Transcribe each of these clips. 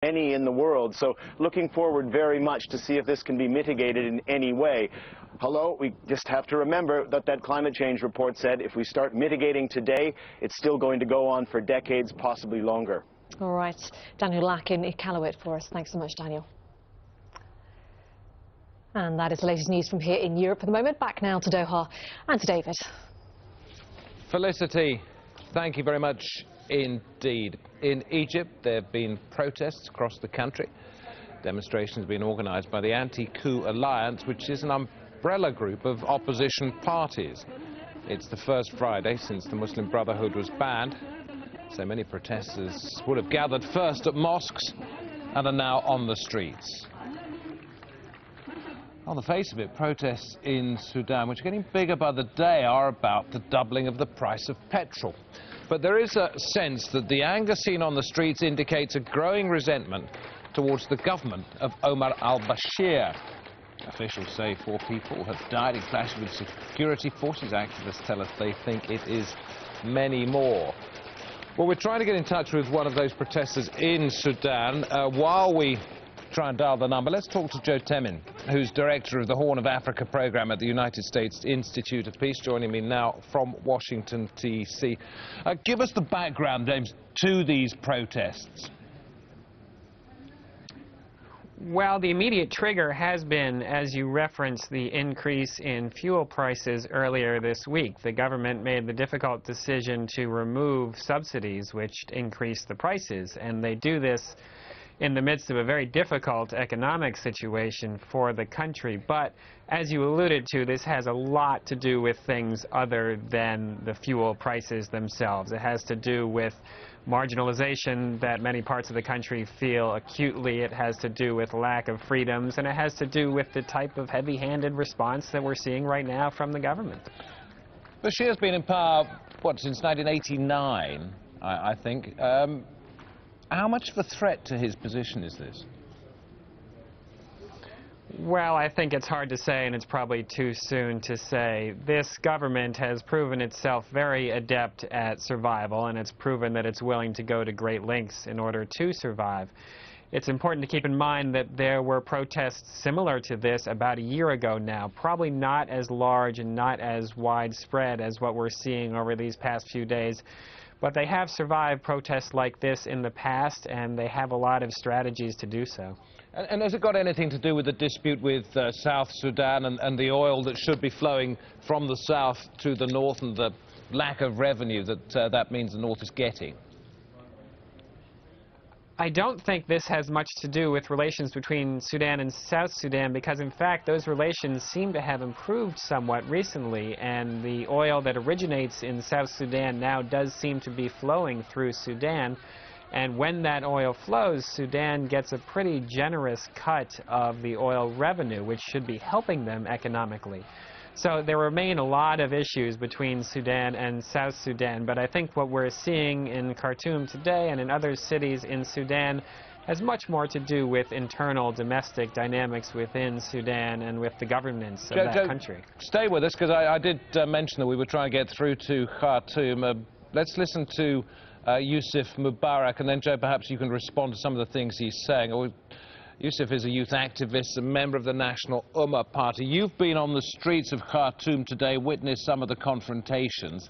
any in the world. So looking forward very much to see if this can be mitigated in any way. Hello, we just have to remember that that climate change report said if we start mitigating today, it's still going to go on for decades, possibly longer. All right, Daniel Lack in Iqaluit for us. Thanks so much, Daniel. And that is the latest news from here in Europe for the moment. Back now to Doha and to David. Felicity, thank you very much indeed. In Egypt, there have been protests across the country. Demonstrations have been organised by the Anti-Coup Alliance, which is an umbrella group of opposition parties. It's the first Friday since the Muslim Brotherhood was banned. So many protesters would have gathered first at mosques and are now on the streets. On the face of it, protests in Sudan, which are getting bigger by the day, are about the doubling of the price of petrol. But there is a sense that the anger seen on the streets indicates a growing resentment towards the government of Omar al-Bashir. Officials say 4 people have died in clashes with security forces. Activists tell us they think it is many more. Well, we're trying to get in touch with one of those protesters in Sudan. While we try and dial the number, let's talk to Joe Temin, who's director of the Horn of Africa program at the United States Institute of Peace, joining me now from Washington, D.C. Give us the background, James, to these protests. Well, the immediate trigger has been, as you referenced, the increase in fuel prices earlier this week. The government made the difficult decision to remove subsidies, which increased the prices, and they do this in the midst of a very difficult economic situation for the country. But as you alluded to, this has a lot to do with things other than the fuel prices themselves. It has to do with marginalization that many parts of the country feel acutely. It has to do with lack of freedoms, and it has to do with the type of heavy-handed response that we're seeing right now from the government. Bashir's been in power, what, since 1989, I think. How much of a threat to his position is this? Well, I think it's hard to say, and it's probably too soon to say. This government has proven itself very adept at survival, and it's proven that it's willing to go to great lengths in order to survive. It's important to keep in mind that there were protests similar to this about a year ago now, probably not as large and not as widespread as what we're seeing over these past few days. But they have survived protests like this in the past, and they have a lot of strategies to do so. And has it got anything to do with the dispute with South Sudan and the oil that should be flowing from the south to the north and the lack of revenue that that means the north is getting? I don't think this has much to do with relations between Sudan and South Sudan, because in fact those relations seem to have improved somewhat recently, and the oil that originates in South Sudan now does seem to be flowing through Sudan. And when that oil flows, Sudan gets a pretty generous cut of the oil revenue, which should be helping them economically. So there remain a lot of issues between Sudan and South Sudan, but I think what we're seeing in Khartoum today and in other cities in Sudan has much more to do with internal domestic dynamics within Sudan and with the governments of that country. Stay with us, because I did mention that we were trying to get through to Khartoum. Let's listen to Yousif Mubarak, and then, Joe, perhaps you can respond to some of the things he's saying. Yousif is a youth activist, a member of the National Ummah Party. You've been on the streets of Khartoum today, witnessed some of the confrontations.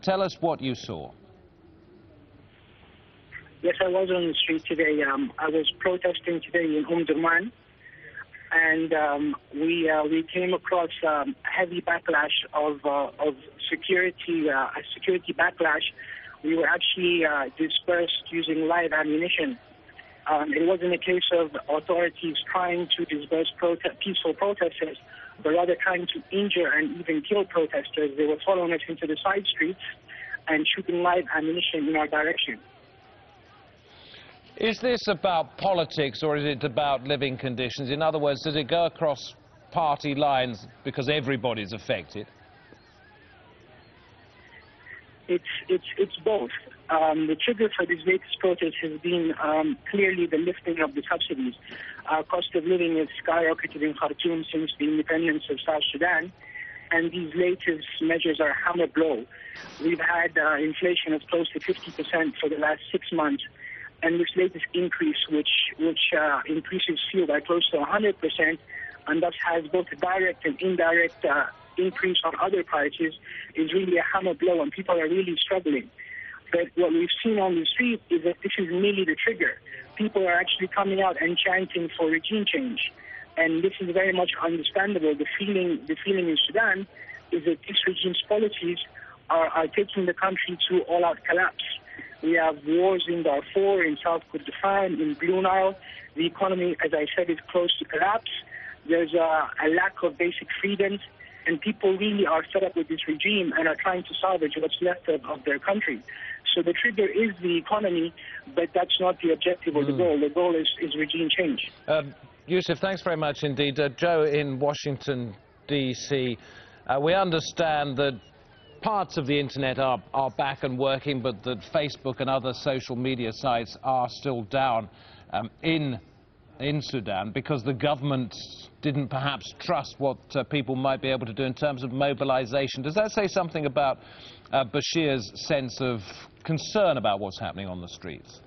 Tell us what you saw. Yes, I was on the street today. I was protesting today in Durman, and we came across heavy backlash of security, a security backlash. We were actually dispersed using live ammunition. It wasn't a case of authorities trying to disperse peaceful protesters, but rather trying to injure and even kill protesters. They were following us into the side streets and shooting live ammunition in our direction. Is this about politics, or is it about living conditions? In other words, does it go across party lines because everybody's affected? It's both. The trigger for this latest protest has been clearly the lifting of the subsidies. Cost of living has skyrocketed in Khartoum since the independence of South Sudan, and these latest measures are a hammer blow. We've had inflation of close to 50% for the last 6 months, and this latest increase, which increases fuel by close to 100%, and thus has both a direct and indirect increase on other prices, is really a hammer blow, and people are really struggling. But what we've seen on the street is that this is merely the trigger. People are actually coming out and chanting for regime change, and this is very much understandable. The feeling in Sudan is that this regime's policies are taking the country to all-out collapse. We have wars in Darfur, in South Kordofan, in Blue Nile. The economy, as I said, is close to collapse. There's a lack of basic freedoms, and people really are fed up with this regime and are trying to salvage what's left of their country. So the trigger is the economy, but that's not the objective or the goal. The goal is regime change. Yousif, thanks very much indeed. Joe in Washington, D.C., we understand that parts of the internet are back and working, but that Facebook and other social media sites are still down in Sudan because the government didn't perhaps trust what people might be able to do in terms of mobilization. Does that say something about Bashir's sense of concern about what's happening on the streets?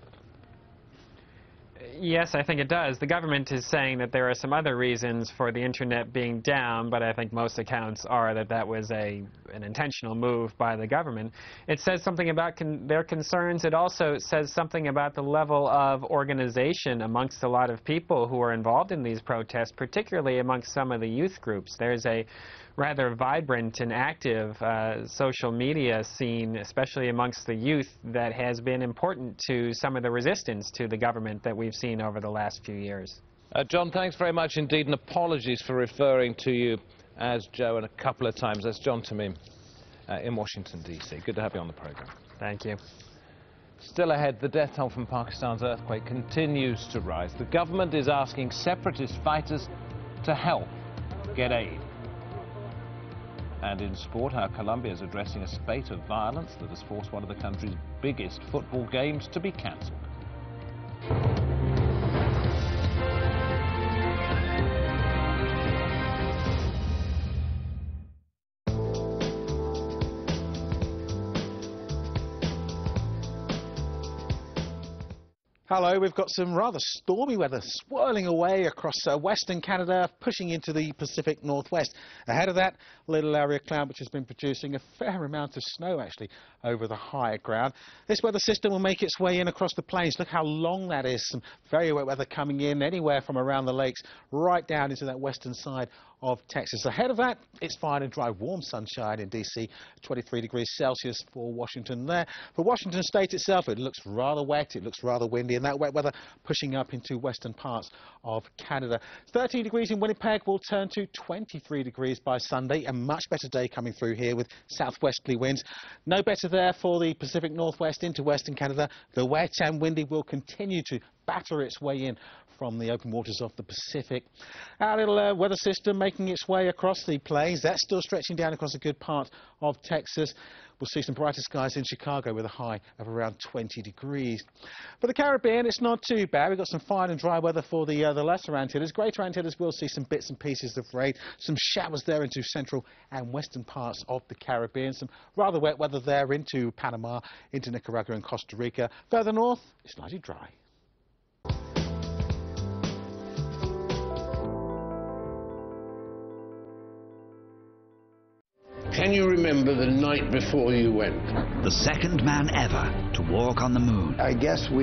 Yes, I think it does. The government is saying that there are some other reasons for the internet being down, but I think most accounts are that that was an intentional move by the government. It says something about their concerns. It also says something about the level of organization amongst a lot of people who are involved in these protests, particularly amongst some of the youth groups. There's a rather vibrant and active social media scene, especially amongst the youth, that has been important to some of the resistance to the government that we've seen over the last few years. John, thanks very much indeed, and apologies for referring to you as Joe a couple of times. That's John Tamim in Washington, D.C. Good to have you on the programme. Thank you. Still ahead, the death toll from Pakistan's earthquake continues to rise. The government is asking separatist fighters to help get aid. And in sport, how Colombia is addressing a spate of violence that has forced one of the country's biggest football games to be cancelled. Hello, we've got some rather stormy weather swirling away across western Canada, pushing into the Pacific Northwest. Ahead of that, a little area of cloud which has been producing a fair amount of snow actually over the higher ground. This weather system will make its way in across the plains. Look how long that is. Some very wet weather coming in anywhere from around the lakes right down into that western side of Texas. Ahead of that, it's fine and dry, warm sunshine in D.C., 23 degrees Celsius for Washington there. For Washington State itself, it looks rather wet, it looks rather windy, and that wet weather pushing up into western parts of Canada. 13 degrees in Winnipeg will turn to 23 degrees by Sunday. A much better day coming through here with southwesterly winds. No better there for the Pacific Northwest into western Canada. The wet and windy will continue to batter its way in from the open waters of the Pacific. Our little weather system making its way across the plains. That's still stretching down across a good part of Texas. We'll see some brighter skies in Chicago with a high of around 20 degrees. For the Caribbean, it's not too bad. We've got some fine and dry weather for the lesser Antilles. Greater Antilles will see some bits and pieces of rain. Some showers there into central and western parts of the Caribbean. Some rather wet weather there into Panama, into Nicaragua and Costa Rica. Further north, it's largely dry. Can you remember the night before you went? The second man ever to walk on the moon. I guess we